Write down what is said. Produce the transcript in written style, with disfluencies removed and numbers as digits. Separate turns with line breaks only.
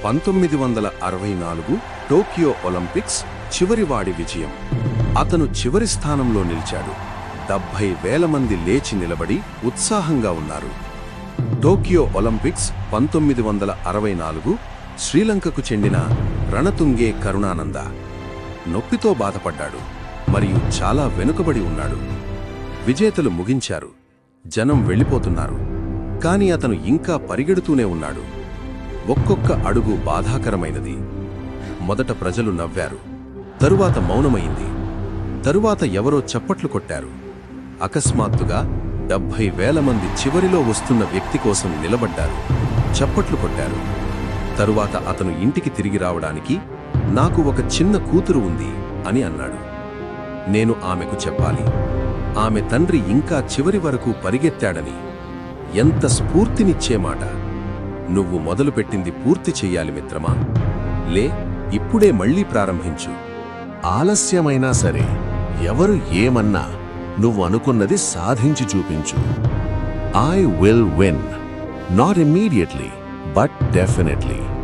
1964 Tokyo Olympics చివరివాడి విజయం. అతను చివరి స్థానంలో నిలిచాడు. 70,000 మంది లేచి నిలబడి ఉత్సాహంగా ఉన్నారు. టోక్యో ఒలింపిక్స్ 1964 శ్రీలంకకు చెందిన రణతుంగే కరుణానంద నొప్పితో బాధపడ్డాడు మరియు చాలా వెనుకబడి ఉన్నాడు. విజేతలు ముగించారు. జనం వెళ్ళిపోతున్నారు. కాని అతను ఇంకా పరిగెడుతూనే ఉన్నాడు. ఒక్కొక్క అడుగు బాధాకరమైనది. మొదట ప్రజలు నవ్వారు. తరువాత మౌనమైంది. తరువాత ఎవరో చప్పట్లు కొట్టారు. అకస్మాత్తుగా 70,000 మంది చివరిలో వస్తున్న వ్యక్తి కోసం నిలబడ్డారు. చప్పట్లు కొట్టారు. తరువాత అతను ఇంటికి తిరిగి రావడానికి నాకు ఒక చిన్న కూతురు ఉంది అని అన్నాడు. నేను ఆమెకు చెప్పాలి. ఆమె తండ్రి ఇంకా చివరి వరకు పరిగెత్తాడని. ఎంత స్ఫూర్తినిచ్చే మాట. నువ్వు మొదలుపెట్టింది పూర్తి చెయ్యాలి మిత్రమా. లే, ఇప్పుడే మళ్లీ ప్రారంభించు.
ఆలస్యమైనా సరే, ఎవరు ఏమన్నా నువ్వు అనుకున్నది సాధించి చూపించు. I will win. Not immediately, but definitely.